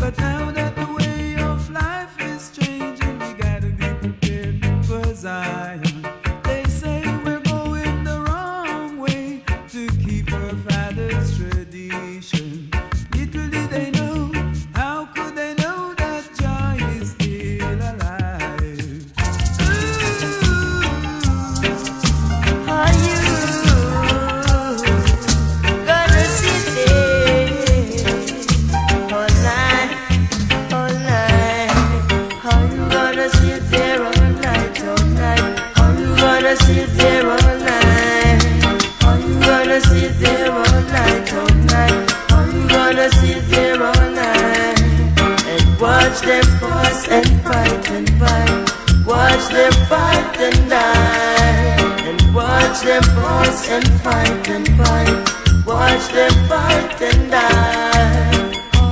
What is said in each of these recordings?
But now that the way of life is changing, we gotta be prepared for Zion. They say we're going the wrong way to keep our father's tradition. Little did they know, how could they know that joy is still alive? Are you gonna sit there all night, all night? Are you gonna sit there all night, all night? Are you gonna sit there all night? Are you gonna sit there all night, all night? Are you gonna sit there all night and watch them fuss and fight and fight? Watch them fight and die, and watch them fuss and fight and fight. Watch them fight and die. Oh,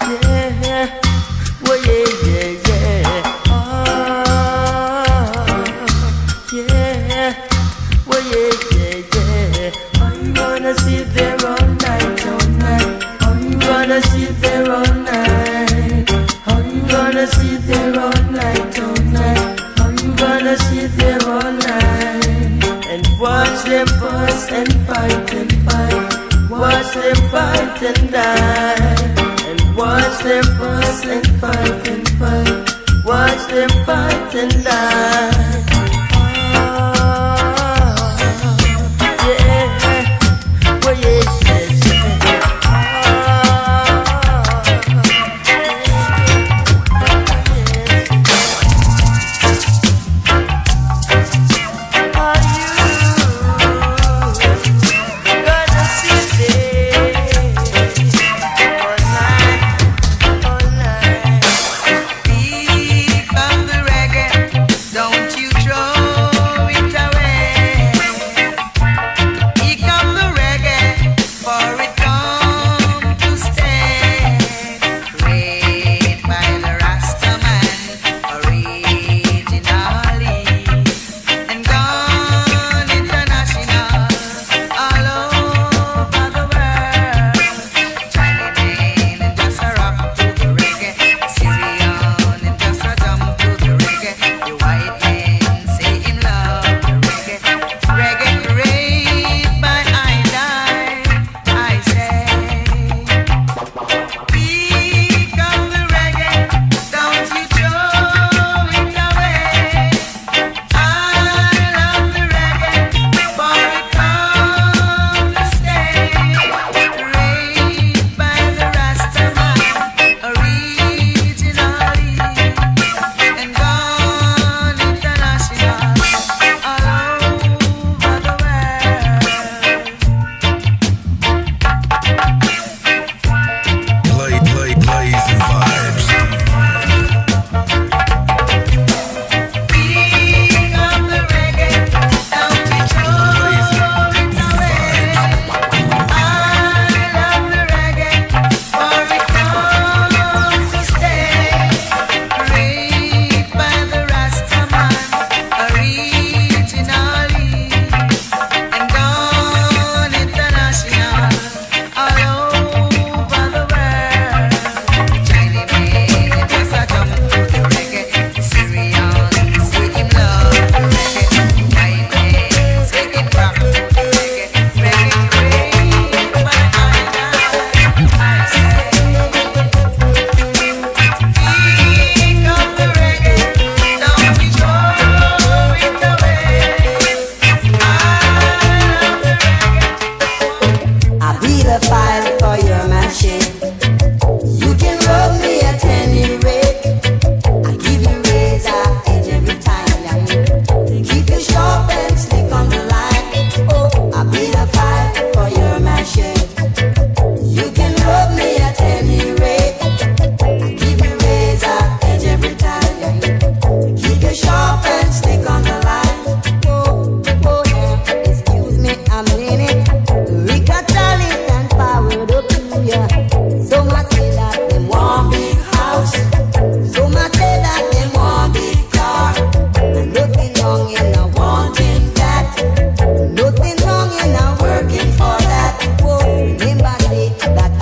yeah, well, yeah, yeah. Oh, yeah, well, yeah, yeah. Are you gonna sit there all night, all night? Are you gonna sit there all night? Are you gonna sit there all night, all night? Are you gonna sit there all night and watch them fuss and fight and fight? Watch them fight and die, and watch them fuss and fight and fight. Watch them fight and die. Oh, yeah, well, yeah, yeah, yeah.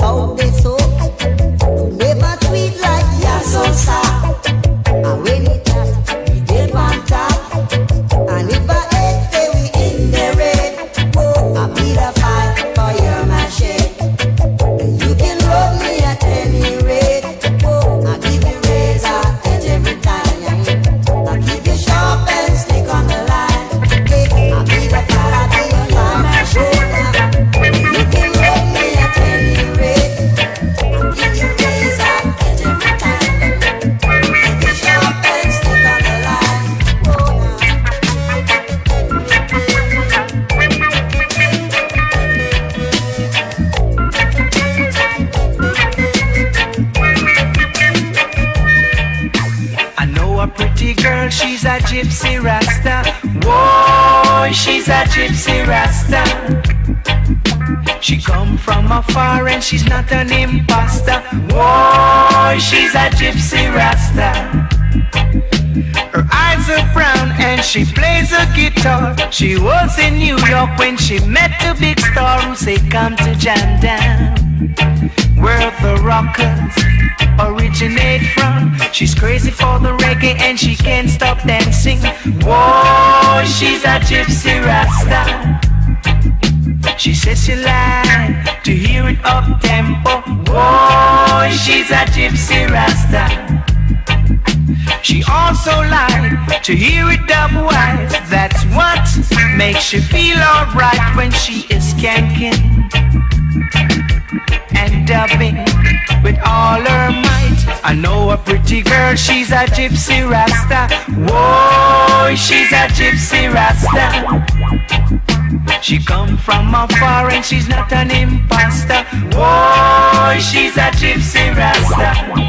Out she's a gypsy rasta. Whoa, she's a gypsy rasta. She come from afar and she's not an imposter. Whoa, she's a gypsy rasta. Her eyes are brown and she plays a guitar. She was in New York when she met the big star who say come to jam down, where the rockers originate from. She's crazy for the reggae and she can't stop dancing. Whoa, she's a gypsy rasta. She says she like to hear it up tempo. Whoa, she's a gypsy rasta. She also like to hear it dub-wise. That's what makes you feel alright when she is skanking and dubbing with all her might. I know a pretty girl, she's a gypsy rasta. Whoa, she's a gypsy rasta. She come from afar and she's not an imposter. Whoa, she's a gypsy rasta.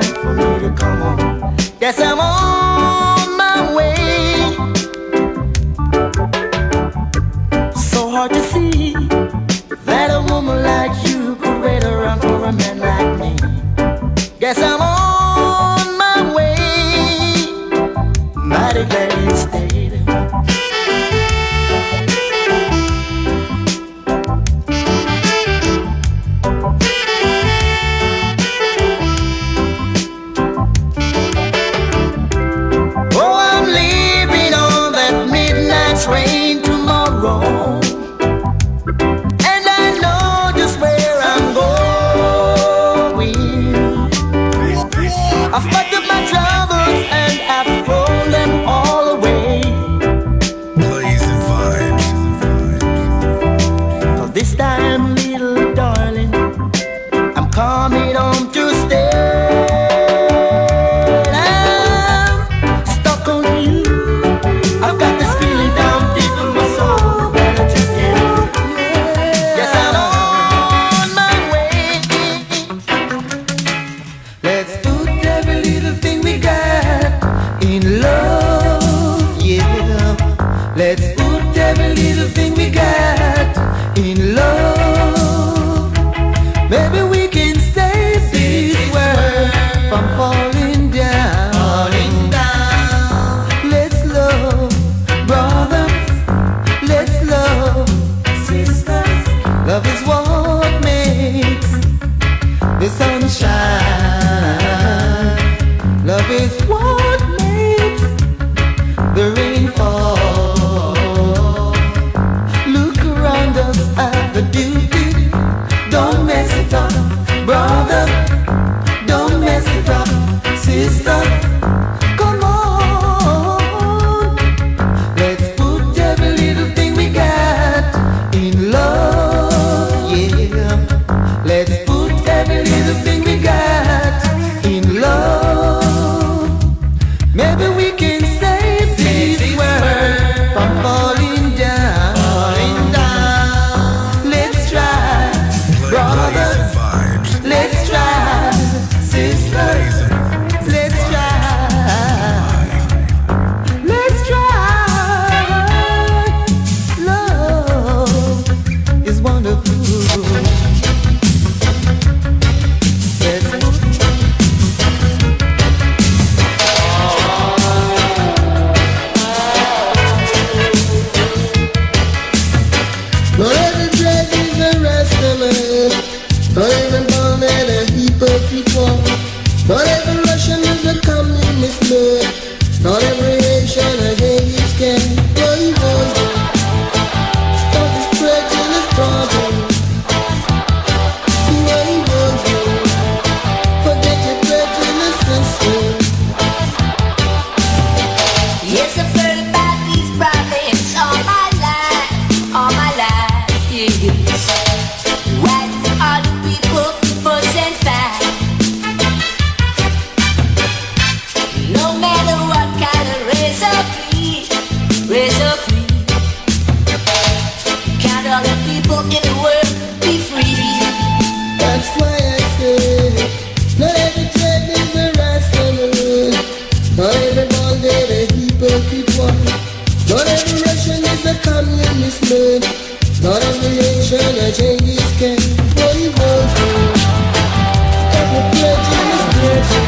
time for me to come home. Guess I'm on my way. So hard to see that a woman like you could wait around for a man like me. Guess I'm on my way. Mighty glad you stayed. Train tomorrow, and I know just where I'm going. I've packed up my troubles and I've thrown them all away. Blazingvybz. So this time, little darling, I'm coming home to stay. I'm stuck on you. I've got this feeling down deep in my soul that I just can't lose. Yes, I'm on my way. Let's put every little thing we got in love, yeah. Let's put every little thing we got in love. Maybe we can save this world from falling down. Let's love, brother. Let's love, sister. Love is what makes the sun shine. Love is what makes the rain fall. Look around us at the beauty. Don't mess it up, brother. Don't mess it up, sister. Come on. Let's put every little thing we got in love, yeah. Let's put every little thing we got in love. Maybe we can save this world from falling down. Let's try, brother. Blazingvybz. Let's try, sister. Let's try. Let's try. Love is wonderful. Let's Not every drug is a Raskull. Not every bomb and a heap of people. Not every Russian is a communist man. Not every Asian a Genghis Khan. Stop this prejudice problem. Forget your prejudice system. Yes, I've heard about these problems all my life, yes. Why do all the people fuss and fight? No matter what kind of race or creed, can't all the people in the world be free? That's why I say, not every drug is a Raskull. Not every ball dead a heap of people. Not every Russian is a communist man. Not every Asian a Genghis Khan. Every prejudice person.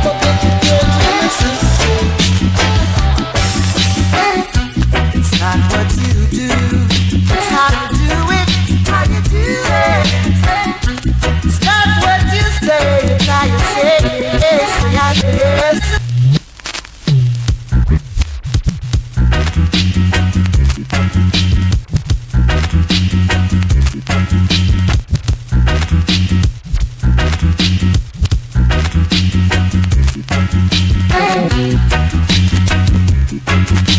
Forget your prejudices. It's not what you do, it's how you do it, how you do it. It's not what you say, it's how you say it, it's how you do it.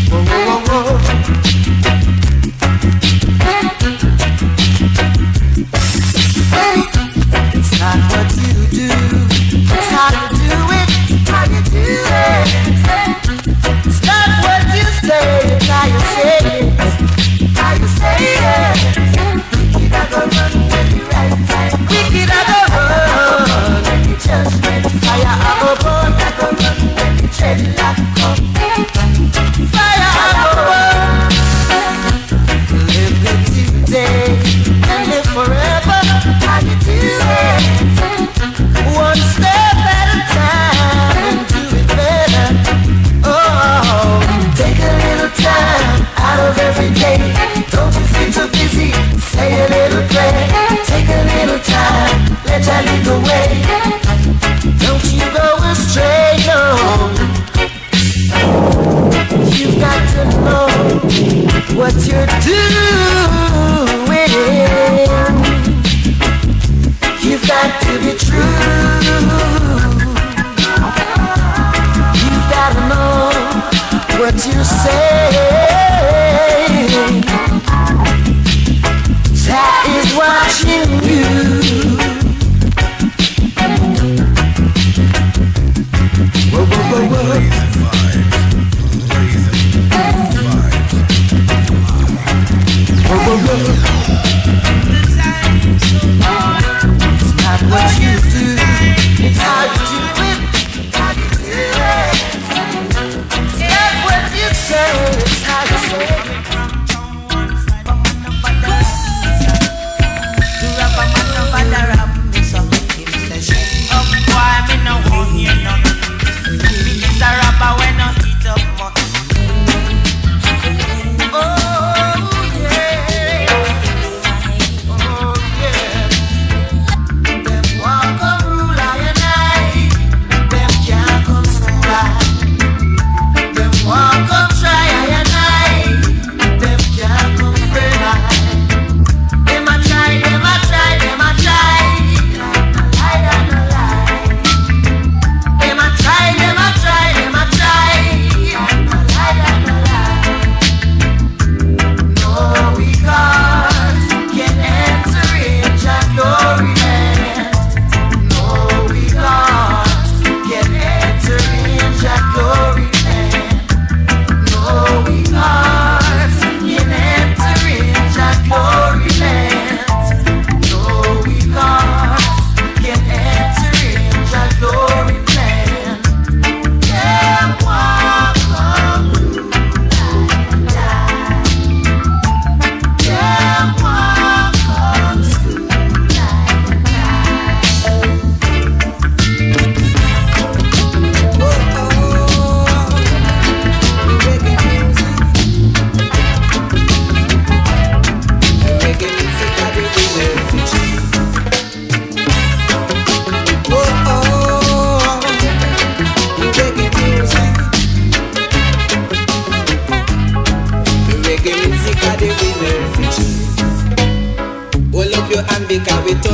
Whoa, whoa, whoa, whoa. It's not what you do, it's how you do it, how you do it. It's not what you say, it's how you say it, how you say it. You gotta run when you right.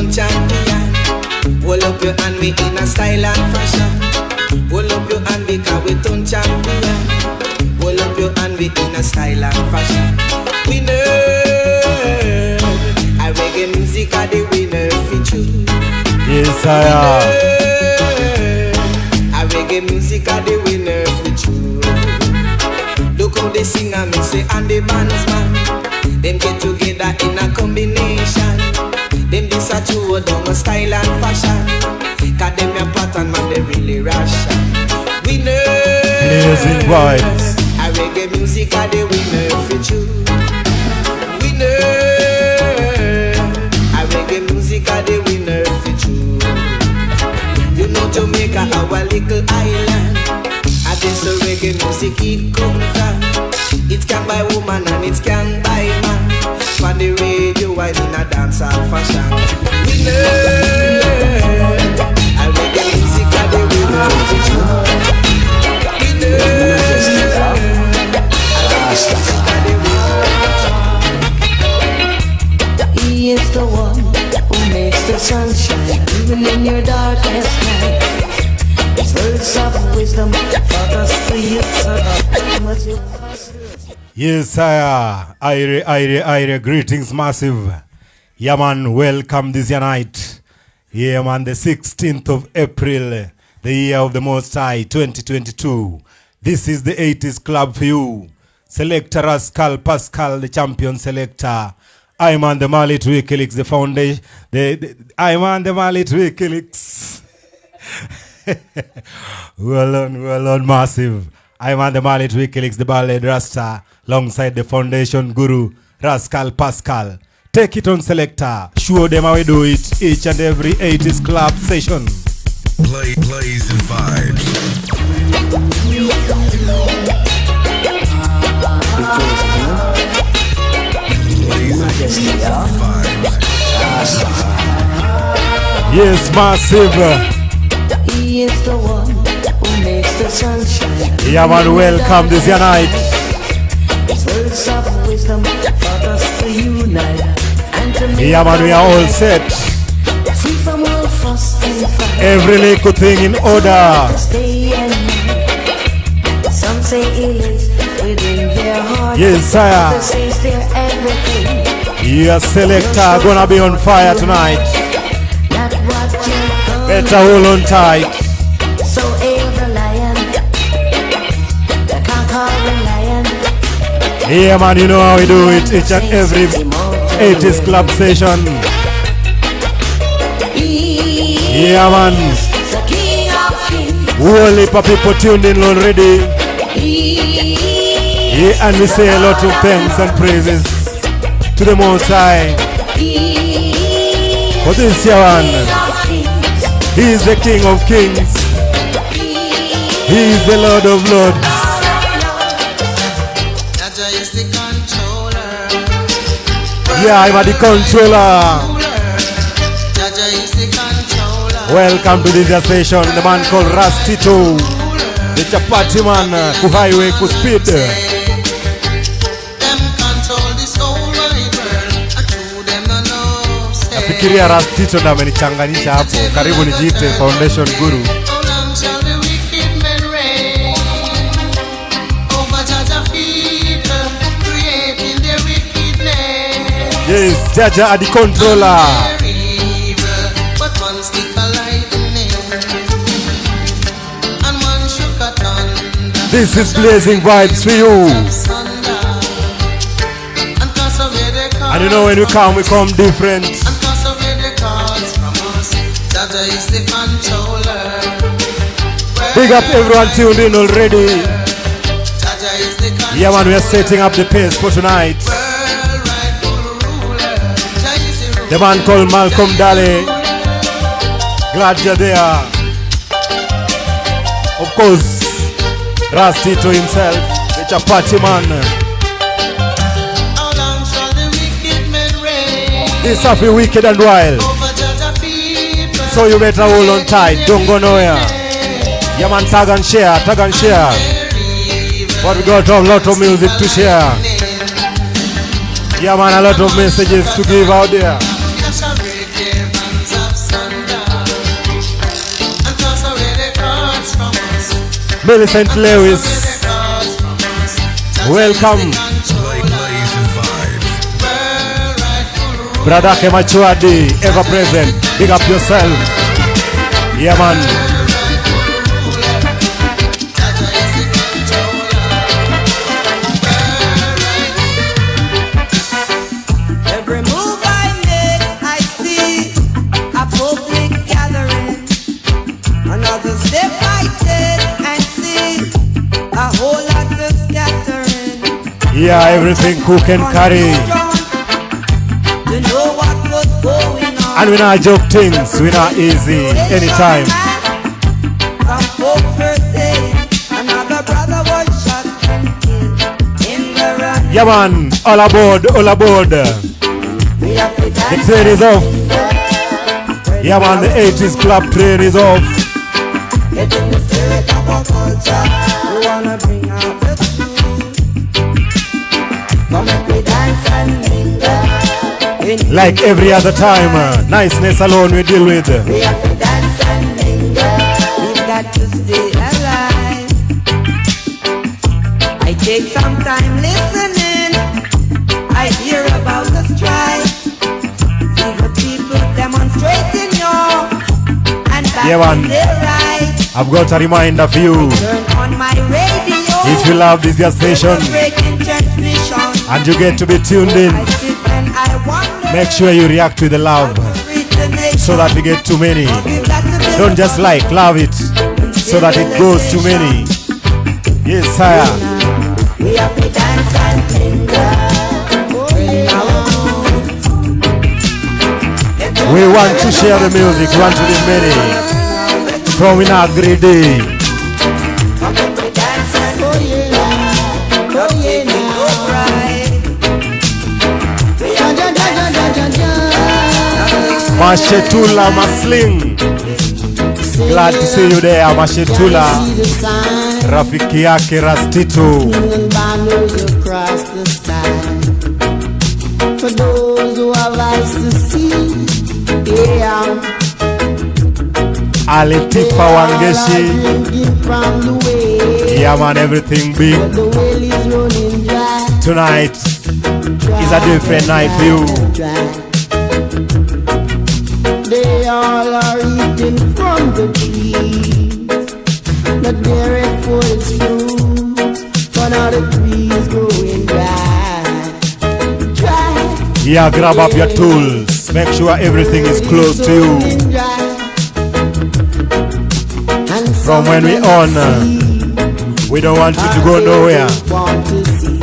turn champion. Hold up your hand, we in a style and fashion. Hold up your hand because we turn champion. Hold up your hand, we in a style and fashion. Winner, I reggae music are the winner for you. Yes, I am. I reggae music are the winner for you. Look how they sing and me say and the bands man. Them get together in a combination. Them this a true down a style and fashion. Cause them your pattern man they really ration. Winner, Blazingvybz. I reggae music are the winner for you. Winner, I reggae music are the winner for you. You know Jamaica our little island. I guess the reggae music it come from. It can buy woman and it can buy man. On the radio while in a dancehall fashion. Winner, I reggae music are the winner for you. Winner, He is the one who makes the sunshine even in your darkest night. His words of wisdom taught us to use our. Yes, sire. Ire. Greetings, massive. Yeah, man, welcome this year night. Yeah, man, the 16th of April, the year of the Most High, 2022. This is the 80s club for you. Selector Raskull, Pascal, the champion selector. I'm on the Malit Wikileaks, the foundation. I'm on the Malit Wikileaks. Well on, massive. I'm on the Malit Wikileaks, the Ballad Rasta, alongside the foundation guru, Raskull Pascal. Take it on, selector. Show them how we do it each and every 80s club session. Blazingvybz. Yes, massive. He is the one who makes the sunshine. Yeah, man, welcome this year night. His words of wisdom taught us to unite and to make Yeah, man, we are all set. free from all fuss and fight. Every little thing in order. This day and night. Some say it is within their heart. Yes, sire. Others say they're everything. Your selector gonna be on fire tonight. Not what you're gonna Better hold on tight. So hail the lion, the conquering lion. Yeah, man, you know how we do it each and every 80s club session. Yeah, man. The king of kings. Whole heap of people tuned in already. Yeah, and we say a lot of thanks and praises to the Most High. For this year one, He is the King of Kings. He is the Lord of Lords. Jaja is the controller. Yeah, I'm the controller. Jaja is the controller. Welcome to this station, the man called Rastito, the chapati man, ku highway, ku speed. Them control this whole wide world. I told them no say. Nafikiria Rastito na amenichanganyisha hapo. Karibu nijiite foundation guru. How long shall the wicked men reign over Jaja people, creating their wickedness? Yes, Jaja are the controller. They're evil, but one stick a lightning and one shook a thunder. This is Blazingvybz for you. And you know when we come different. Big up everyone tuned in already. Yeah, man, we are setting up the pace for tonight. The man called Malcolm Daly. Glad you're there. Of course, Rastito himself, the chapati man. This stuff is wicked and wild. So you better hold on tight, don't go nowhere. Yeah, man, tag and share. But we got a lot of music to share. Yeah, man, a lot of messages to give out there. Millicent Lewis. Welcome. Brother Kemachuadi, ever present. Big up yourself. Yeah, man. Every move I make, I see a public gathering. Another step I take and see a whole lot of scattering. Yeah, everything cook and carry. To know what was going on. And we not joke things, we not easy anytime. Some folks were saying another brother was shot and killed in the run. Yeah, man, all aboard, all aboard. We have to The dance. train is off. Yeah, man, the 80s club train is off. Get in the spirit of our culture. We wanna bring out the tune. Come and we dance and mingle. Like every other time, niceness alone we deal with. We have to dance and mingle. We've got to stay alive. I take some time listening. I hear about the strike. See the people demonstrating, yo, and back Yeah, man. their rights. I've got a reminder for you. Turn on my radio. If you love this your station Breaking transmission. and you get to be tuned in, I sit and I wonder. make sure you react with the love Reach the nation. so that we get too many. We've got to build Don't just like, love it so that it goes to many. Yes, sire. We have to dance and mingle. We want to share the music, we want to be many. From in our great day. Mashetula Masling. Glad to see you there, Mashetula. Rafiki yake Rastito. Across the sky. For those who have eyes to see, yeah. Alitifa Wangeshi. From the way, Yeah, man, everything big. the well is running dry. Tonight is a different night for you. They all are eating from the trees, not bearing for its fruit, but now the trees growing dry. Yeah, grab up your tools. Make sure everything is close to you. From when we on, we don't want you to go nowhere. Want to see,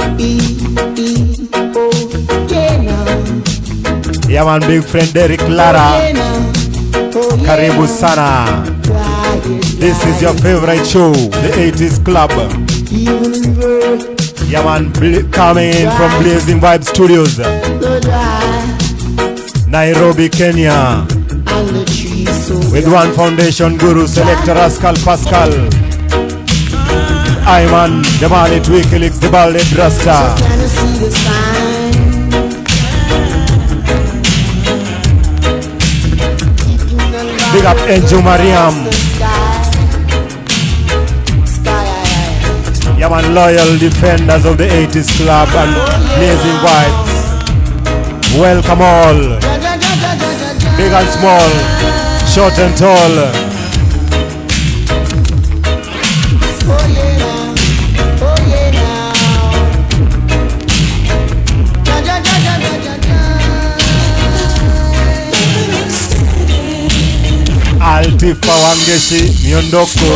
oh, yeah, now. Yeah, man, big friend Derek Lara. Karibu sana. This is your favorite show, the 80s Club. Yeah, man, coming in from Blazingvybz Studios, Nairobi, Kenya. With One Foundation Guru, Selector Raskull Pascal. I man, the Malit Wikileaks, the Ballet Rasta. Big up Angel Mariam. Yeah, man, loyal defenders of the 80s Club and Blazingvybz. Welcome all. Big and small, short and tall. Altifa Wangeshi, Miondoko.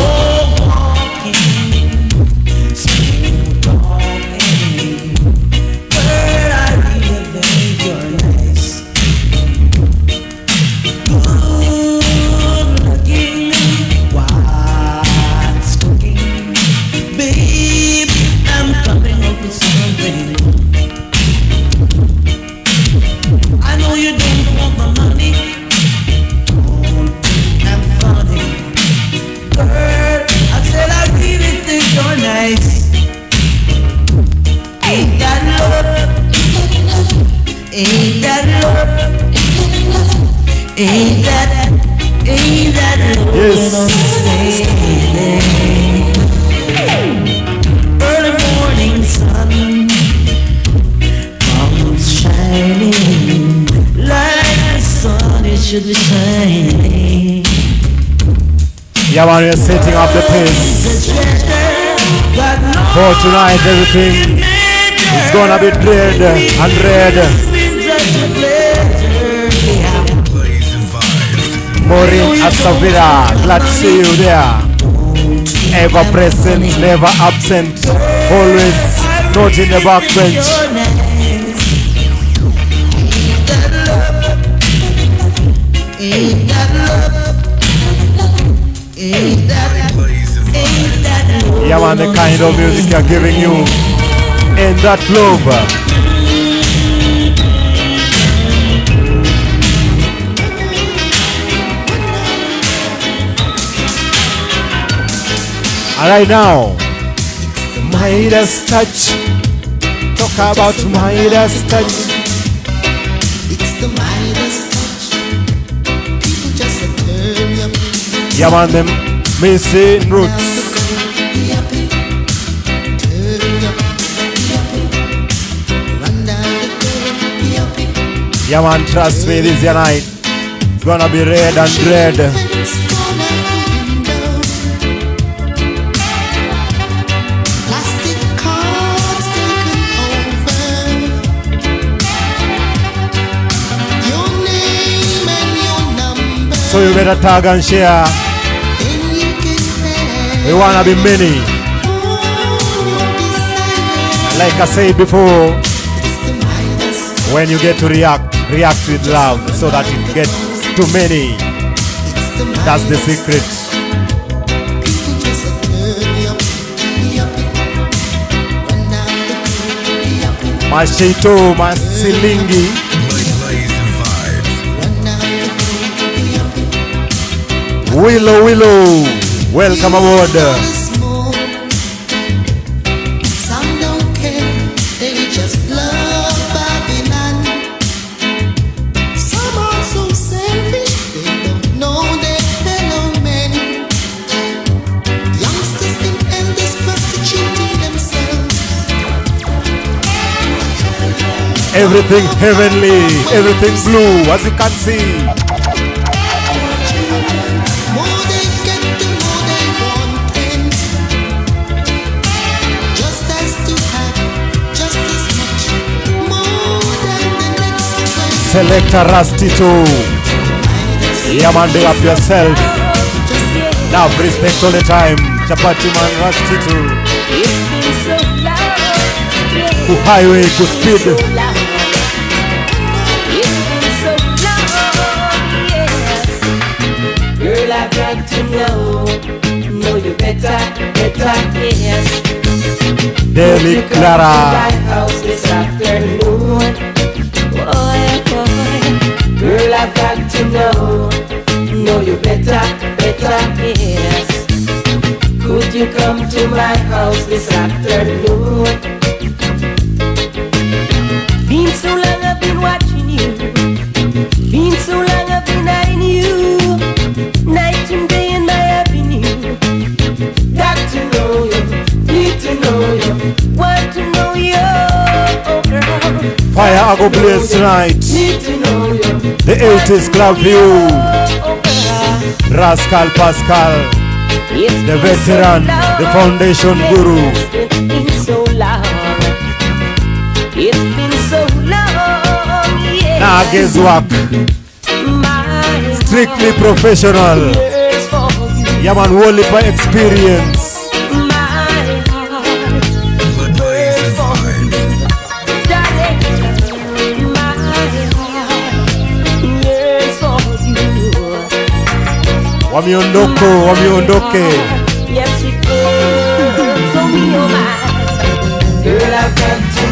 should be fine. Yeah, man, we're setting up the pace. For tonight, everything is gonna be dread and red. Maureen Asavira, glad to see you there. Ever present, never absent, always not in the back bench. Yeah, man, the kind of music you're giving you in that club. And right now, Midas touch. Talk about Midas touch. It's the Midas touch. People just turn you up. Yeah, man, them missing roots. Yeah, man, trust me, this your night. It's gonna be red and red. So you better tag and share. We wanna be many. Like I said before, when you get to react with love so that it gets to many. That's the secret. Mashito, Masilingi. Willow, welcome aboard. Some don't care, they just love Babylon. Some are so selfish, they don't know their fellow men. Youngsters think elders prostituting themselves. Everything heavenly, everything blue, as you can see. Selector Rusty too. Yeah, man, big up yourself. Now, respect all the time. Chapati man, Rusty too. Ku highway, ku speed. Girl, I've got to know you better, yes. Daily Clara. My house this afternoon. Boy, girl, I've got to know you better, yes. Could you come to my house this afternoon? Been so long I've been watching you. Been so long I've been eyeing you. Night and day in my avenue. Got to know you, need to know you, want to know you, oh girl. Fire I go blaze tonight. The 80s club view. Raskull Pascal, the veteran, the foundation guru. It's been so long. It's been so long. Yeah. Nah, guess what? Strictly professional. Yeah, man, only by experience. Wamiondoke. Yes, it goes. So me, oh my. Girl, I've got to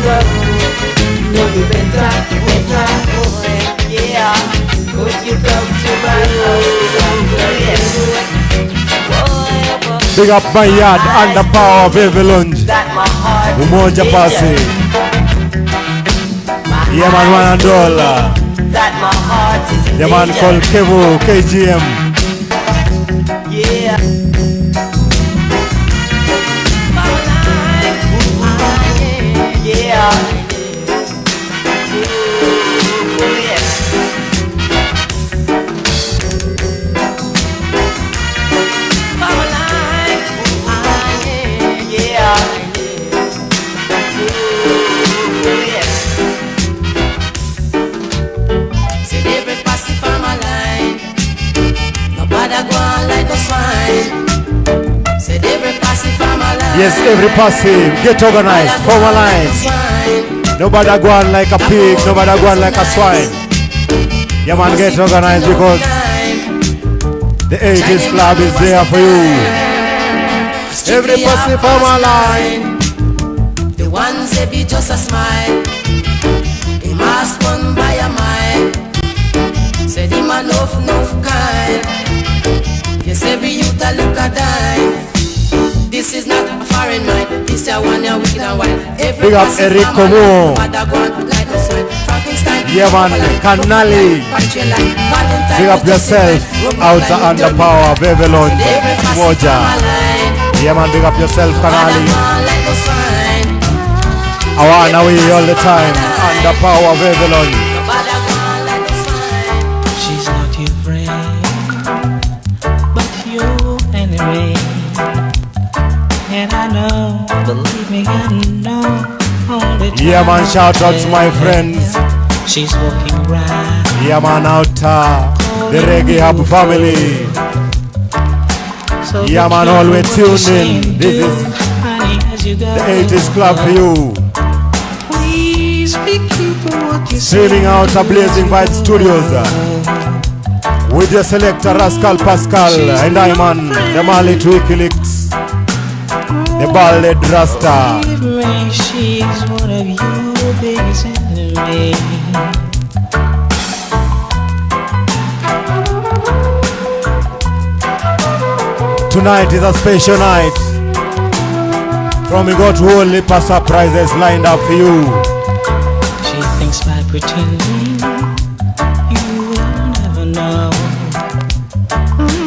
know you better, boy. Yeah. Could you come to my house? Big up my yard and the power of every lunge. Umoja Pasi. Yeah, man, $1. That my heart is in The man called Kevo, KGM. Yeah. Yeah. Yes, every passive, get organized, form a line. Nobody go on like a pig, nobody go on like a swine. Yeah man, get organized because the 80s club is there for you. Every passive form a line. The ones that be just a smile. He must run by a mile. Said him enough kind. Yes, every youth a look a dime. This is not a foreign mind. This is one ya wicked and wild. Big up Eric Como. Yeah man, Canali. Big up yourself. Outer under power, Babylon, Moja. Yeah man, big up yourself, Canali. I want away all the time. Under power, Babylon. She's not your friend, but your enemy. And I know, believe me, I know all the time. Yeah man, shout out to my friends. She's walking right. Yeah man, outer the Reggae Hub family. So Yeah man, always tuned in. This is the 80s club for you. Please be careful what you say. Streaming out of Blazingvybz Studios with your selector Raskull Pascal and I man, the Malit Wikileaks, the baldhead Rasta. She's one of your biggest enemies. Tonight is a special night. From we got whole heap of surprises lined up for you. She thinks by pretending you will never know.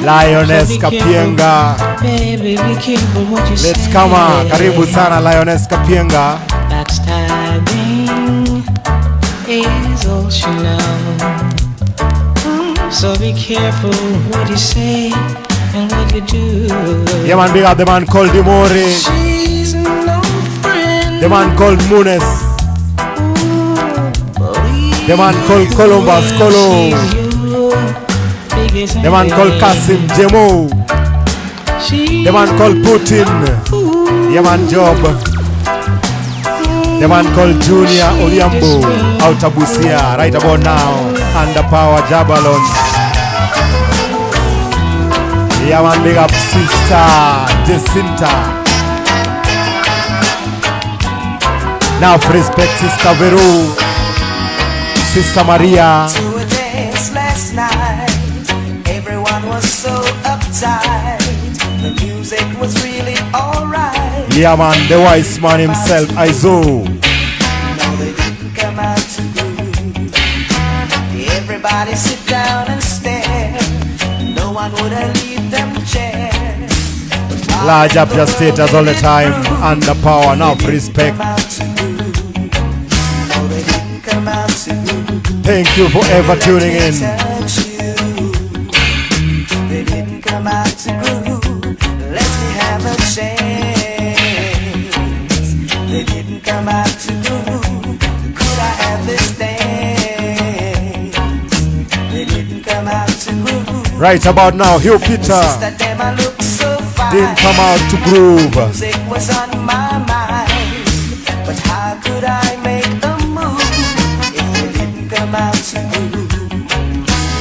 Lioness Kapienga. Baby, be careful what you say. Let's come on. Karibu sana Lioness Kapienga. Backstabbing is all she knows. So be careful what you say and what you do. Yeah man, big up the man called Dimori. She's no friend. The man called Munes. The man called Columbus Colo. The man called Kasim Jemo. The man called Putin. Yeah man Job. The man called Junior Oliambo. Out of Busia right about now. Under power Jabalon. Yeah man, big up Sister Jacinta. Now for respect Sister Veru, Sister Maria. To a dance last night, everyone was so uptight. The music was really alright. Yeah man, the wise man himself, Izo. No, they didn't come out to groove. Everybody sit down and stare. No one would leave them chair. Large up your status all the time. Under power, enough respect. Thank you for ever tuning in. They didn't come out to groove. Let me have a chance. They didn't come out to groove. Could I have this dance? They didn't come out to groove. Right about now, Hugh Peter didn't come out to groove. Music was on my mind, but how could I make a move if they didn't come out to groove?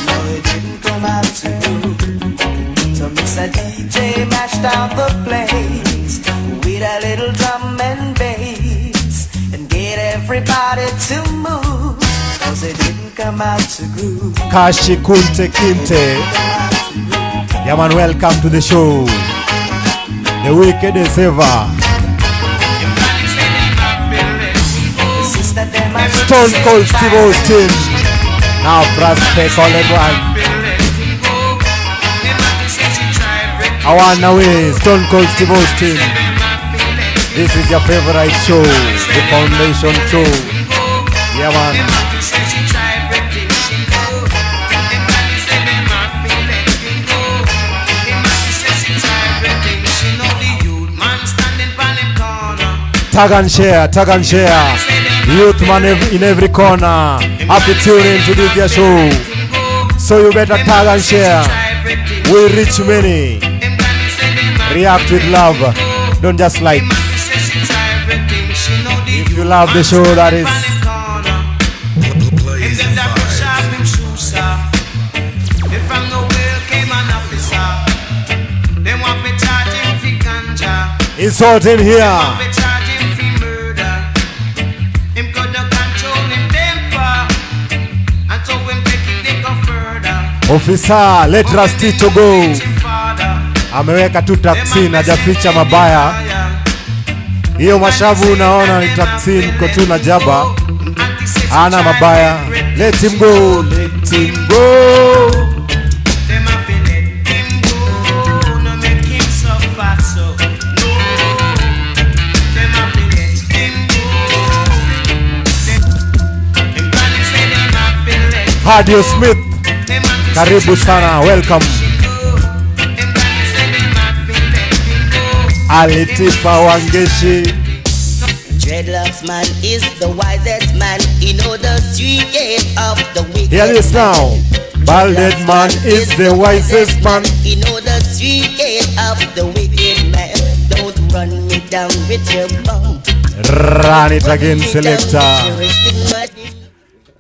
No, they didn't come out to groove. So Mr. DJ mashed down the place with a little drum and bass and get everybody to move, 'cause they didn't come out to groove. Kashi Kunte Kinte. Yeah man, welcome to the show. The wickedest ever. Stone Cold Steve Austin. Now prospect all everyone. I wanna away, Stone Cold Steve Austin. This is your favorite show, the Foundation Show. Yeah man. Tag and share, tag and share. Youth man in every corner. Happy tuning to this your show. So you better tag and share. We reach many. React with love. Don't just like. If you love the show, that is. It's hot in here. Officer, let Rastito go. Ameweka tu taksi na jaficha mabaya. Hiyo mashavu unaona ni taksi niko tu na jaba. Ana mabaya. Let him go. Let him go. Hadio Smith, karibu sana, welcome. Alitifa Wangeshi. Dreadlocks man is the wisest man. He know the secret of the wicked. Hear this now. Baldhead man is the wisest man. He know the secret of the wicked man. Don't run me down with your bum. Run it again, selector.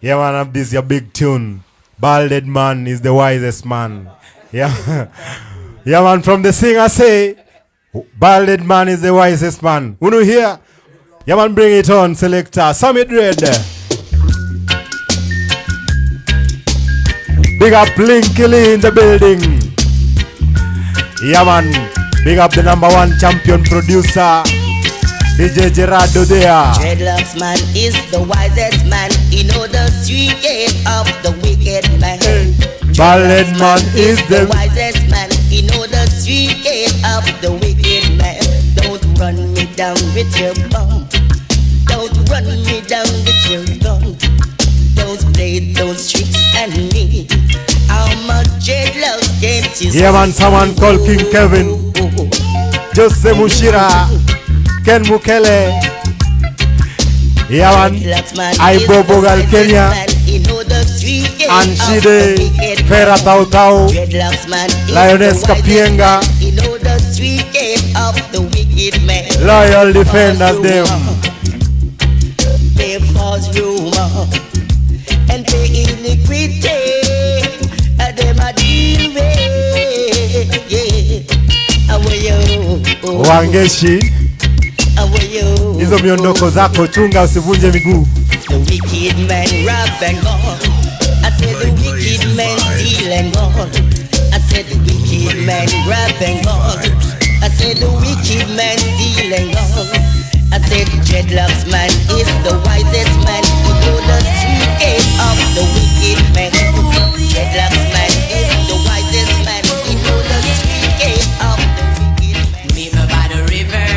Yeah, man, this is your big tune. Baldhead man is the wisest man. Yeah, yeah, man. From the singer say, baldhead man is the wisest man. Who know here? Yeah, man, bring it on, selector. Summit Red. Big up Linkily in the building. Yeah, man. Big up the #1 champion producer, DJ Gerardo there. Dreadlocks man is the wisest man. He know the secret of the wicked man. Baldhead man is the wisest man. He know the secret of the wicked man. Don't run me down with your bum. Don't run me down with your gun. Don't play those tricks on me. How much dreadlocks can't you see? Yeah, man, someone called King Kevin, Jose Mushira, Ken Mukele. Yeah, man, Aibo Bogal Kenya, and Shide, Fera Tau Tau, Lioness Kapienga, Loyal Defenders them. They false rumor and pay iniquity. Them a deal with, yeah. Wangeshi, hizo miondoko zako chunga usivunje miguu. The wicked man rob and gone. I said the wicked man steal and gone. I said the wicked man rob and gone. I said the wicked man steal and gone. I said the dreadlocks man is the wisest man. He know the secret of the wicked man. Dreadlocks man is the wisest man. He know the secret of the wicked man. Meet me by the river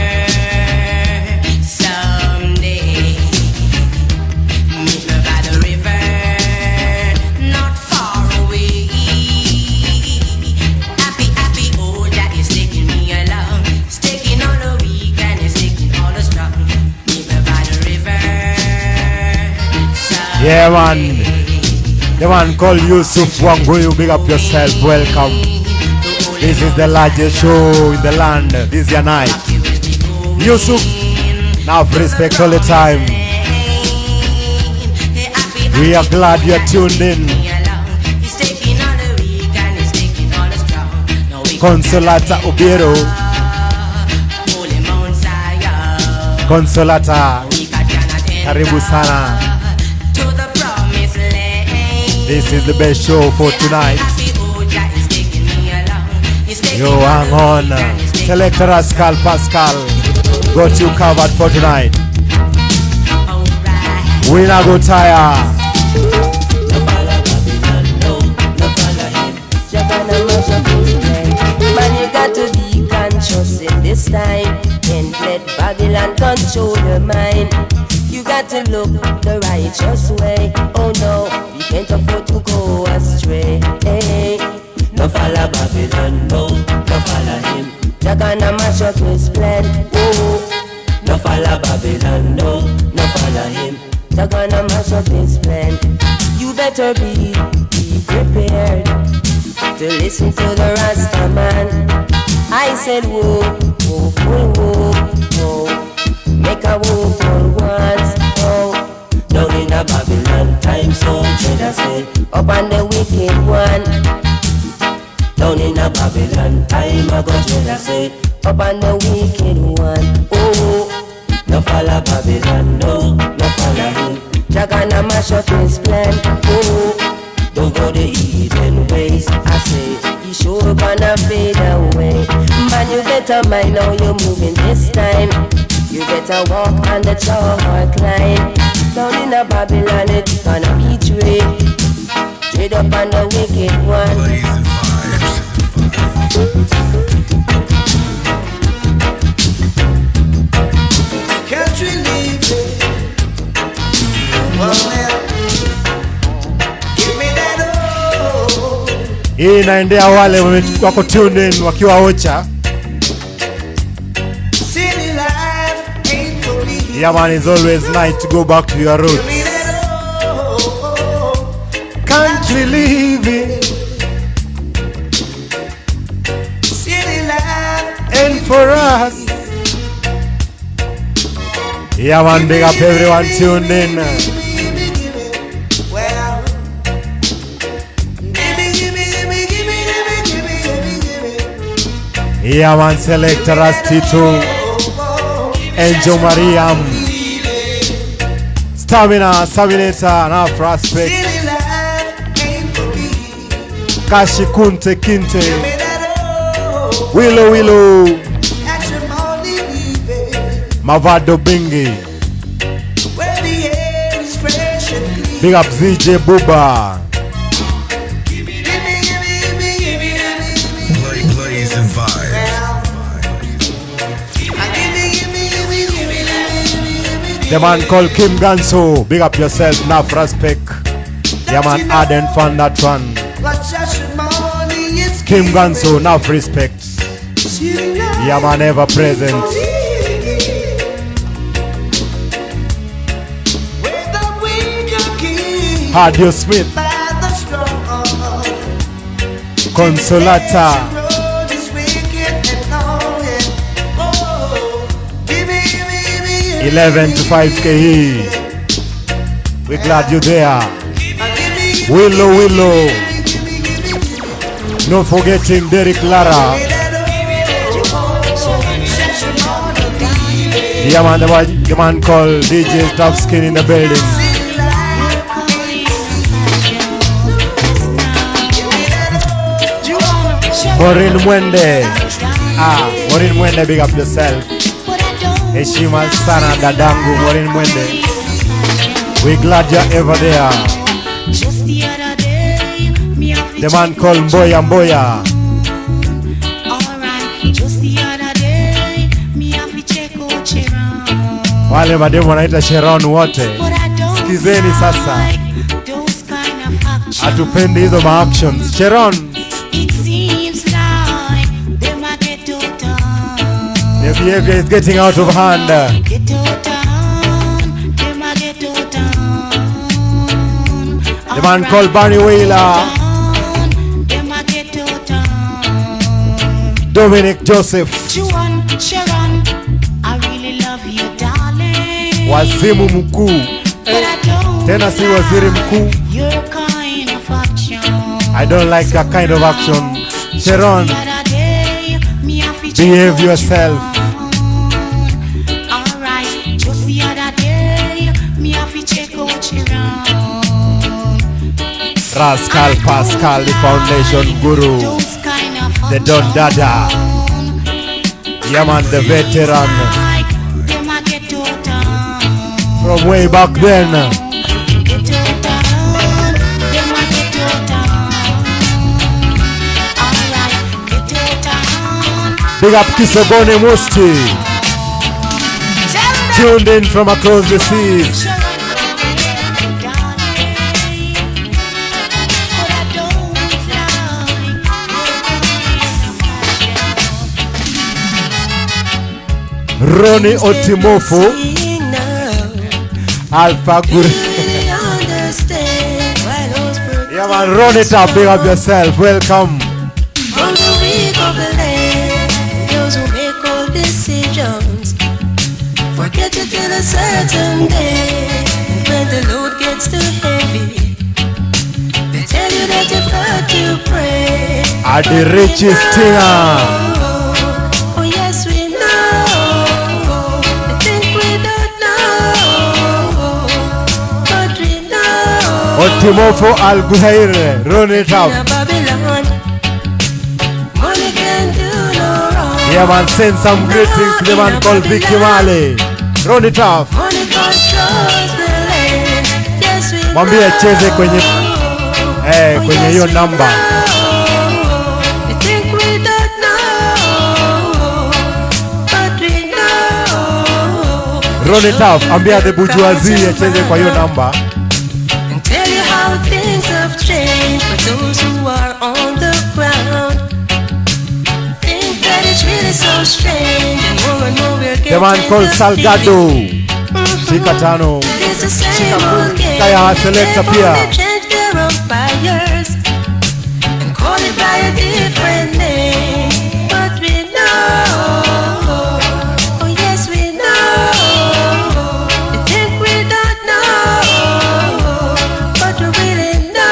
someday. Meet me by the river, not far away. Happy, happy, oh, that is taking me along. It's taking all the weak and it's taking all the strong. Meet me by the river someday. Yeah, man. The man called Yusuf Wanguyu, big up yourself, welcome. This is the largest show in the land. This is your night. Yusuf, now respect all the time. We are glad you are tuned in. Consolata Obiero, Consolata, karibu sana. This is the best show for tonight. Yo, hang on. Selector Raskull Pascal got you covered for tonight. We not go tire. Man, you got to be conscious in this time. Can't let Babylon control your mind. You got to look the righteous way. Oh no, we can't afford to go astray. Hey, no follow Babylon, no follow him. You're gonna mash up his plan. Oh, no follow Babylon, no follow him. You're gonna mash up his plan. You better be prepared to listen to the Rasta man. I said whoa, whoa, whoa, whoa. make a woman once. Oh, down in a Babylon time, so Cheddar say, up on the wicked one. Down in a Babylon time, I go Cheddar say, up on the wicked one. Oh, no follow Babylon, no follow him. Jah gonna mash up his plan. Oh, don't go the heathen ways. I say, he sure gonna fade away. Man, you better mind how you're moving this time. You better walk on the chalk line. Down in a Babylon, it's gonna be trade. Trade up on the wicked one. Can't relieve it. Give me that Hii inaendea wale wako tuned in wakiwa Ocha. city life ain't for me. Yeah man, it's always nice to go back to your roots. Give me that Country living city life and for us. Yeah man, big up everyone tuned in. Well, Yeah man, Selector Rastito, Angel Mariam, Stamina, Sabineta, na Prospect, city life ain't for me. Kashi Kunte Kinte, Give me that Willow, matrimony leaving. Mavado Bingi, Where the air is fresh and clean. big up ZJ Buba, Blazingvybz. the man called Kim Ganso, big up yourself, na Prospect. Yeah man, Aden fan that one. Kim Ganso, now respect. Yeah man, ever present. Hadio Smith, Consolata, 11 to 5 KE. We're glad you're there. Willow. No forgetting Derek Lara. Yeah man, the man called DJ Top Skin in the building. Maureen Mwende. Maureen Mwende, big up yourself. Heshima sana dadangu Maureen Mwende. We're glad you're ever there. The man called Mboya. Wale mademu wanaita Sharon wote. Sikizeni sasa. Hatupendi hizo ma-actions. Sharon. The behavior is getting out of hand. The man called Barney Wheeler. Dominic Joseph. Wazimu mkuu. Tena si waziri mkuu. I don't like that kind of action. Sharon, behave yourself. Raskull Pascal, the foundation guru, the Don Dada, Yaman the veteran, from way back then. Big up Kisogone Musti, tuned in from across the seas. Ronnie Otimofo, Alpha Guru. Yeah man, run it up, big up yourself, welcome. From the weak of the land, those who make all decisions, Forget it till a certain day. And when the load gets too heavy, they tell you that you've got to pray. At the richest singer. Oh yes we know. I think we don't know, but we know. Otimofo Al-Guhair, run it up. Babylon, money can do no wrong. Yeah man, send some greetings to the man called Vicky Male. Run it up. Money controls the land. Yes we Mwambie acheze kwenye kwenye hiyo namba. I think we don't know, but we know. Run it up. Ambia the bourgeoisie acheze kwa hiyo namba. And tell you how things have changed for those who are on the ground. Think that it's really so strange, and more we're getting. The man called Salgado. Shika tano. It's the same old game. Kaya selecta pia. They change their umpires and call it by a different name, but we know. Oh yes we know. You think we don't know, but we really know.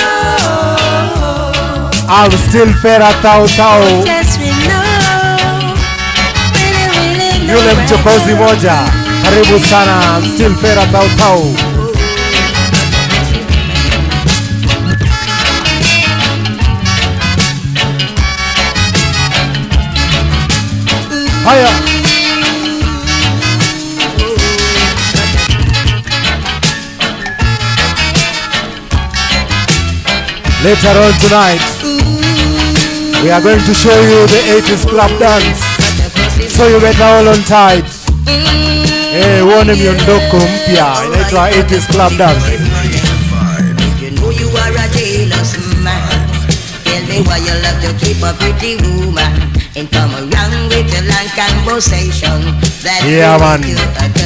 I'm still Fera Tau Tau. Yes we know. Really know. Yule mchokozi moja. Karibu sana. I'm still Fera Tau Tau. Haya. Later on tonight, we are going to show you the 80s club dance. So you better hold on tight. Uone miondoko mpya inaitwa 80s club dance. You know you are a jealous man. Tell me why you love to keep a pretty woman and come around with your long conversation. Yeah man,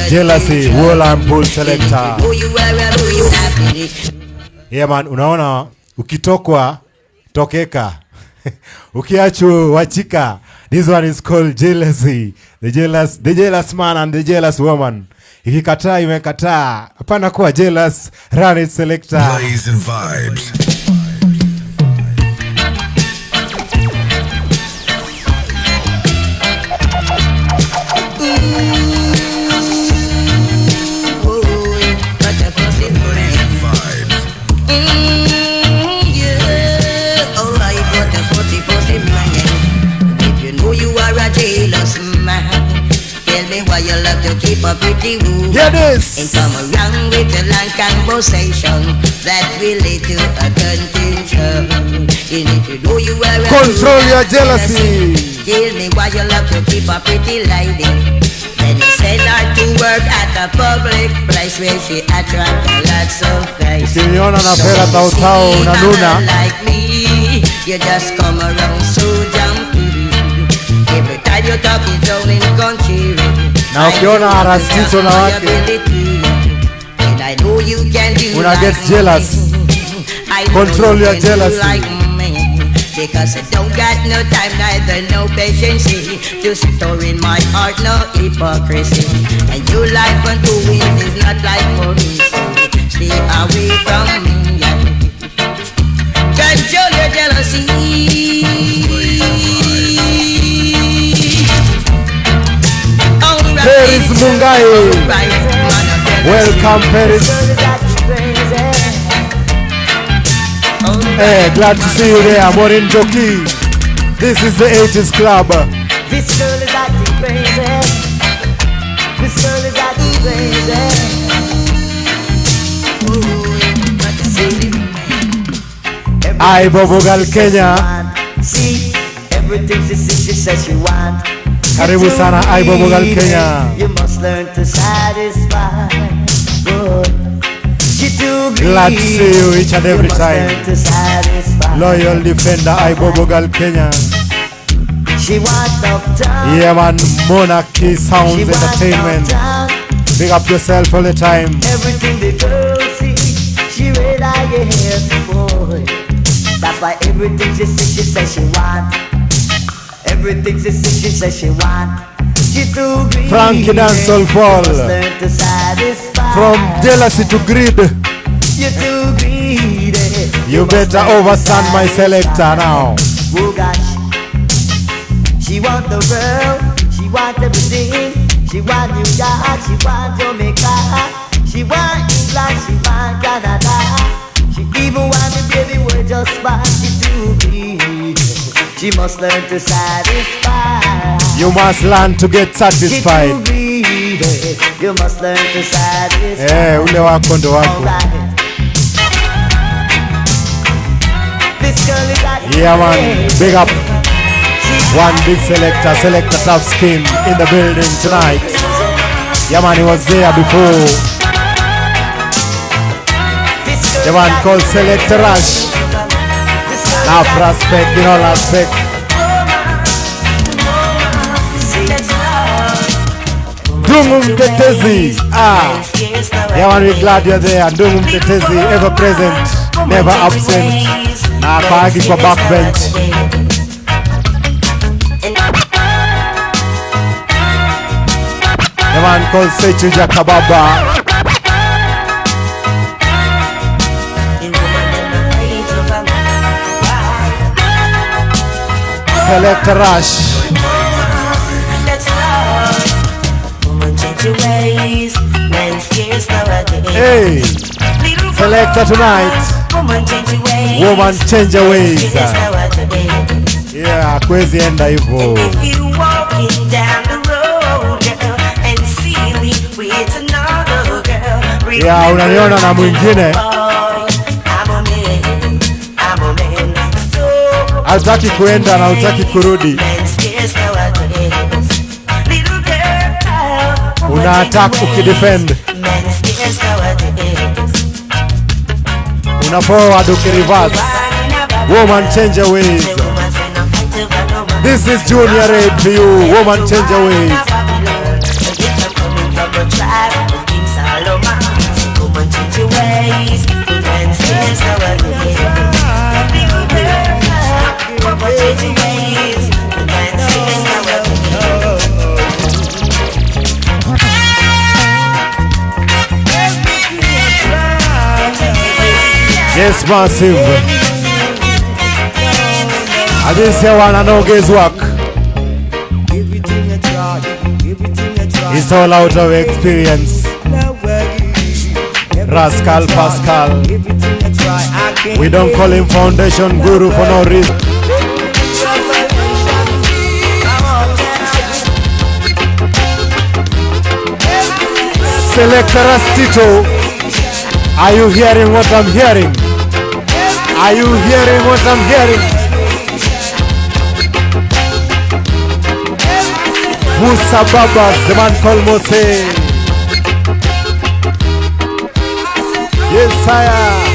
jealousy, wall and pull selector. Yeah man, unaona ukitokwa tokeka. Ukiachu wachika. This one is called jealousy. The jealous man and the jealous woman. Ikikataa imekataa. Hapana kuwa jealous. Run it selector. Blazingvybz. You love to keep a pretty woman. Hear this. And come around with a long conversation that will lead to a conclusion. And if you know you are control your jealousy. Tell me why you love to keep a pretty lady. Then you send her to work at a public place where she attract lots of guys. Ukiniona na Fera Tau Tau na Luna. Like me, you just come around so jumpy. Every time you talk it's down in country. Na ukiona arastito na wake una get jealous. Control your jealousy. Because I don't got no time, neither no patience to store in my heart, no hypocrisy. And your life and doing is not like for me, so stay away from me. Control your jealousy. Paris Mungai. Welcome Paris. Hey, glad to see you there, Morin Joki. This is the 80s club. This girl is acting crazy. This girl is acting crazy. I Bobogal Kenya. See, everything she says she want. Karibu sana I Bobogal Kenya. You must learn to satisfy. Good. Glad to see you each and every time. Loyal defender I Bobogal Kenya. She wants uptown. Yeah man, Monarchy Sounds Entertainment. Big up yourself all the time. Everything the girl see, she read I hear boy. That's why everything she says she want. Everything she says she want. She too greedy. Frankie Dancehall Fall. You must learn to satisfy. From jealousy to greed. You're too greedy. You better overstand my selector now. Oh gosh. She want the world. She want everything. She want New York. She want Jamaica. She want England. She want Canada. She even want the baby boy just fine. She too greedy. She must learn to satisfy. You must learn to get satisfied. She too greedy. You must learn to satisfy. Eh, ule wako ndo wako. Yeah man, big up. One big selector, Selector Tough Skin in the building tonight. Yeah man, he was there before. The man called Selector Rush. Now prospect in all aspect. Dumum Tetezi. Yeah man, we're glad you're there. Dumum Tetezi, ever present, never absent. Na pagi kwa backbench. The man called Sechuja Kababa. Selector Rush. Hey, Selector tonight. Woman change your ways. Yeah, kwezi enda hivyo. Yeah, unaniona na mwingine. Hataki kuenda na hutaki kurudi. Una attack ukidefend. Una forward ukireverse. Woman change your ways. This is Junior Aid for you. Woman change your ways. Yes, massive. And this here one, I know guys work. It's all out of experience. Raskull, Pascal. We don't call him foundation guru for no reason. Selector Rastito, are you hearing what I'm hearing? Are you hearing what I'm hearing? Musa Babas, the man called Mose. Yes, sire.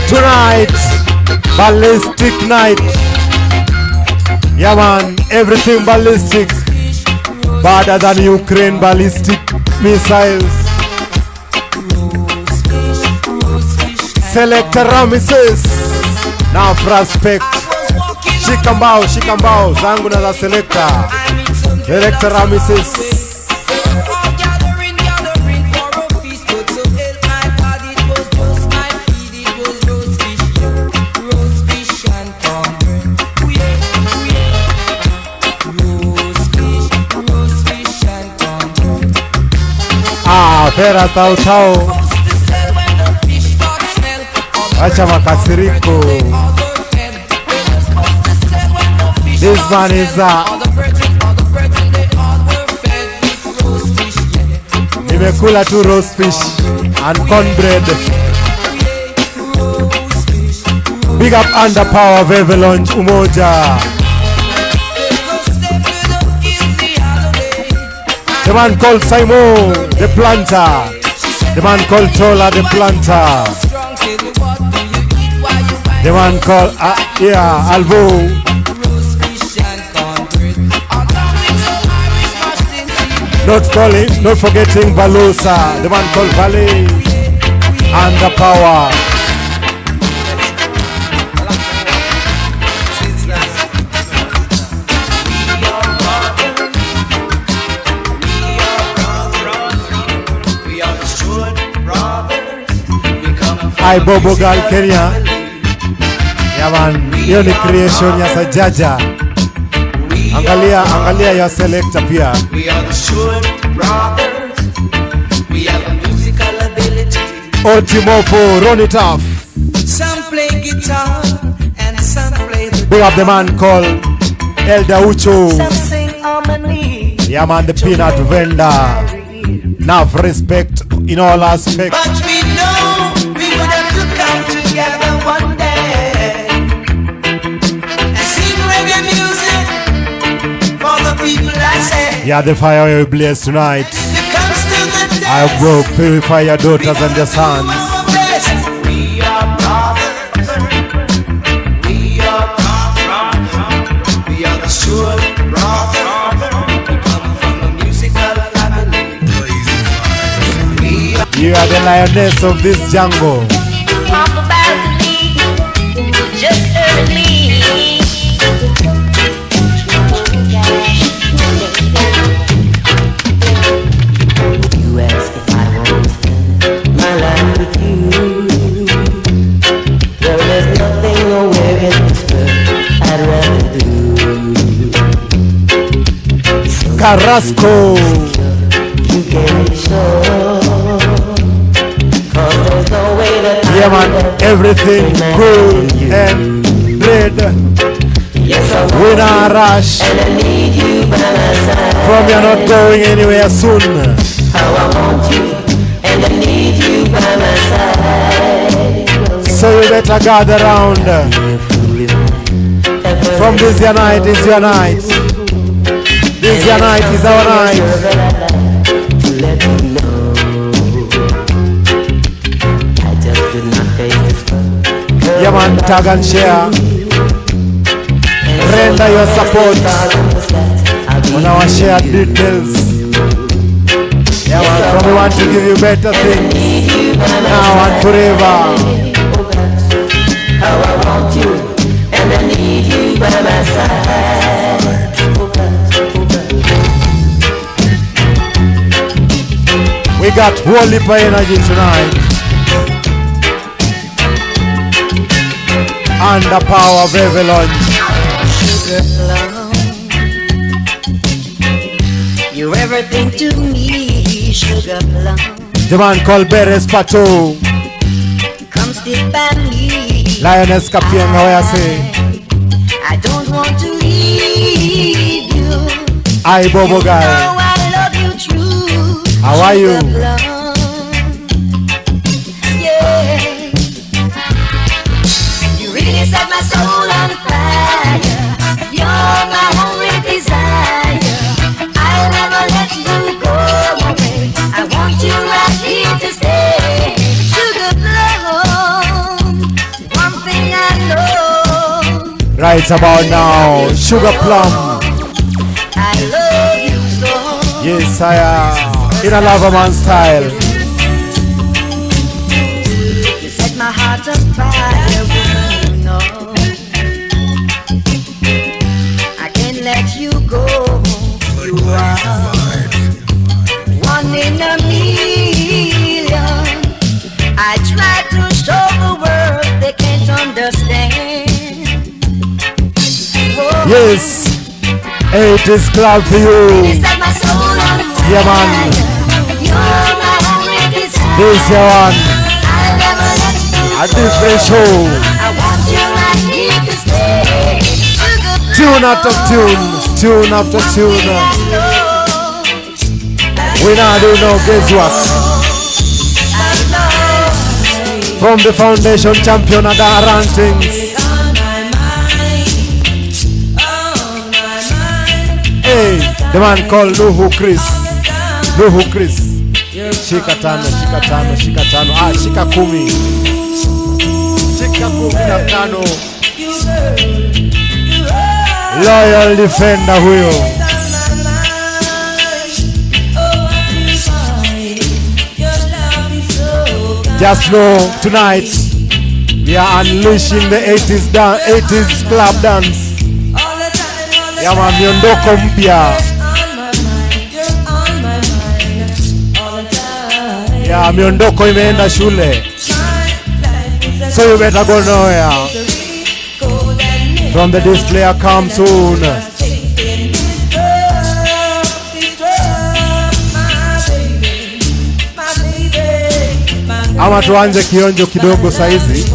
Tonight, ballistic night. Yeah man, everything ballistic. Better than Ukraine ballistic missiles. Selector Ramesses. Now prospect. Shikambao, zangu na za selector. Selector Ramesses. Fera tau. Acha makasiriko. This man is nimekula tu roast fish and cornbread. Big up Underpower Veve Lounge Umoja. The man called Simon, the planter. The man called Tola, the planter. The man called, Alvo. Not forgetting Balusa, the man called Valley, and the power. I Bobo Girl Kenya. Yeah man, hiyo ni creation ya Sajaja. Angalia ya selector pia. We are the Stewart brothers. We have a musical ability. Otimofo, run it off. Some play guitar and some play the We have the man called Elder Ucho. Some sing harmony. Yeah man, the peanut vendor. Enough respect in all aspects. But we know we would have to come together one day and sing reggae music for the people I say. Yeah, the fire will blaze tonight. It comes to the test. I will purify your daughters and your sons. We are brothers. We are brothers. We are the Stewart brothers. We come from a musical family. You are the lioness of this jungle. Talk about me, just heard me. You ask if I want to spend my life with you. Well, there's nothing nowhere in this world I'd rather do. Carrasco. You can be sure. Yeah man, everything cool and red. We not rush. From you're not going anywhere soon. How I want you, and I need you by my side. So you better gather round. From this your night is your night. This your night is our night. Let me know. Yeah man, tag and share. Render your support on our shared details. Yeah man, from we want to give you better things now and forever. How I want you, and I need you by my side. We got whole heap of energy tonight. And the power of every lunch. You're everything to me, sugar plum. The man called Beres Pato. Come stick by me. Lioness Kapien, how I say. I don't want to leave you. I Bobo Guy. You know I love you true. How are you? Sugar plum. Yeah. You really set my soul on fire. You're my only desire. I'll never let you go away. I want you right here to stay. Sugar plum. One thing I know. Right about now, Sugar Plum. I love you so. Yes, I am. In a Loverman style. You set my heart on fire, you know. I can't let you go. You are one in a million. I try to show the world they can't understand. Oh, Yes, 80s club for you. you set my soul on fire. Yeah, man. You're my only desire. This your one. I'll never let you A different show. I want you right here to stay. Sugar Tune after tune. Tune after tune. We now do no guesswork. From the foundation champion of the rantings. Hey, the man called Luhu Chris. Luhu Chris. Shika tano. Ah, shika kumi. Shika kumi na tano. Loyal defender huyo. Just know tonight we are unleashing the 80s club dance. Yama miondoko mpya. Ya miondoko imeenda shule. So you better go nowhere. From the displayer come soon. Ama tuanze kionjo kidogo saizi.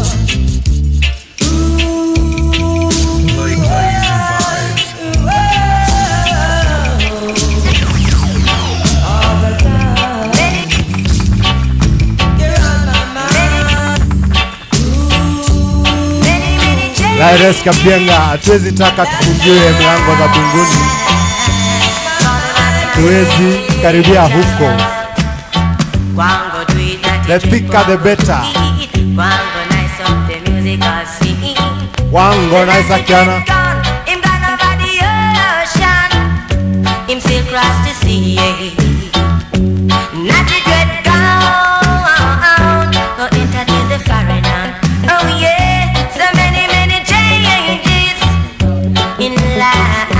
Laires Kapienga, hatuwezi taka tufungiwe mlango za mbinguni. Hatuwezi karibia huko. The thicker the better. Wango nice akiana. Him still cross the sea. Not to get gone. Go enter to the foreigner. Oh yeah, so many changes in life.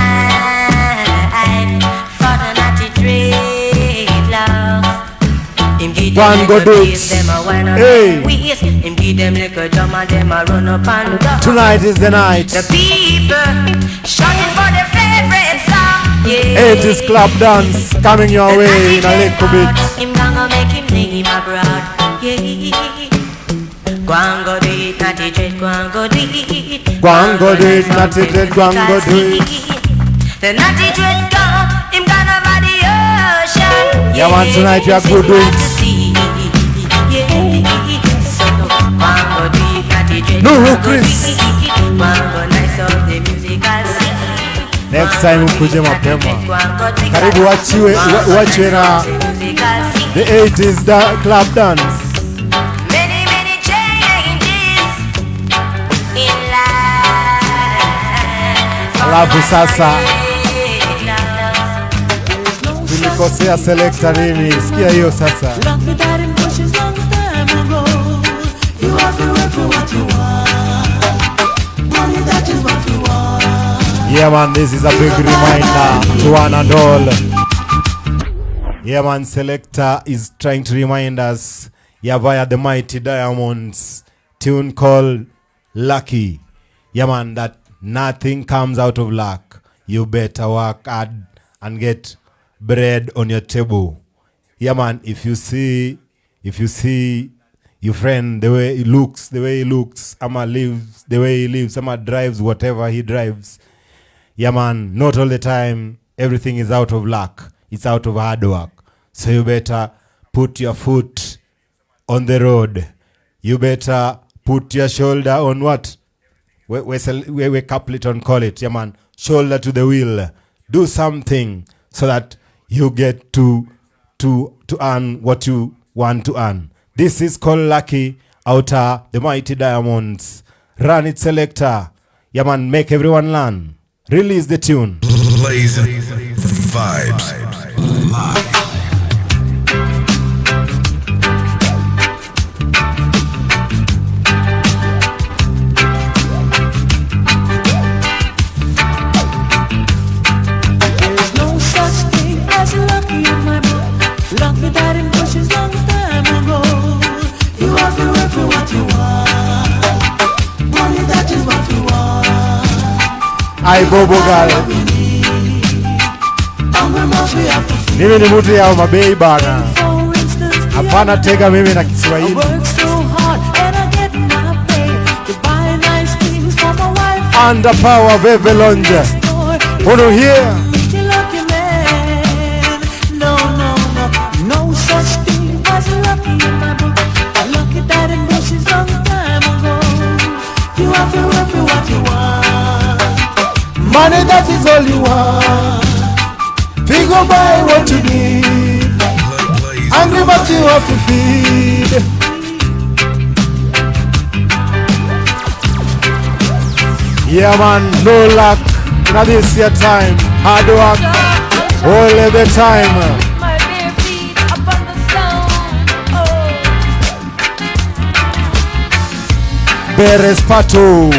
For the naughty trade love. Him give them Go do it. Hey. Him give them little drum and them a run up and down. Tonight is the night. The people shouting for their favorite song. Yeah. 80s club dance coming your way in a little bit. Him gonna make him name abroad. Yeah. Go do it, natty dread, go do it. Go do it, natty dread, go do it. The natty dread gone, him gonna by the ocean. Yeah man, tonight we are good doing. No, Chris. Next time ukuje mapema. Karibu wachiwe na the 80s club dance. Many changes in life. Alafu sasa nilikosea selector nini? Sikia hiyo sasa. Yeah man, this is a big reminder to one and all. Yeah man, selector is trying to remind us, yeah, via the Mighty Diamonds tune called Lucky. Yeah man, that nothing comes out of luck. You better work hard and get bread on your table. Yeah man, if you see your friend the way he looks, ama lives the way he lives, ama drives whatever he drives. Yeah man, not all the time everything is out of luck. It's out of hard work. So you better put your foot on the road. You better put your shoulder on what? We Capleton call it. Yeah man, shoulder to the wheel. Do something so that you get to earn what you want to earn. This is called Lucky outer the Mighty Diamonds. Run it, selector. Yeah man, make everyone learn. Release the tune. Blazingvybz live. There's no such thing as lucky in my book. Lucky that it pushes long time ago. You have to work for what you want. Money, that is what you want. Ai bobo girl. Mimi ni mtu ya mabei bana. Hapana tega mimi na Kiswahili. Under power Veve Lonje. Uno here. No such thing as lucky in my book. Lucky that it pushes long time ago. You have to work for what you want. Money, that is all you want. Figure buy what you need. Angry but you have to feed. Yeah man, no luck. Now this your time. Hard work all the time. My bare feet upon the stone. Oh. Beres Patu.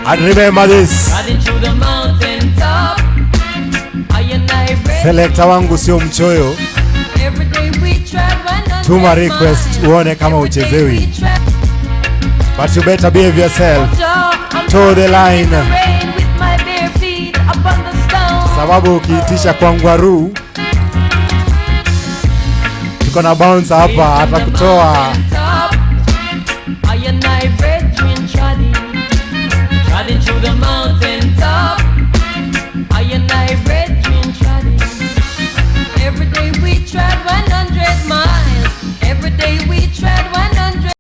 And remember this, selector wangu sio mchoyo. Tuma request uone kama uchezewi, but you better behave yourself to the line, sababu ukiitisha kwa ngwaru tuko na bouncer hapa atakutoa. Riding through the mountain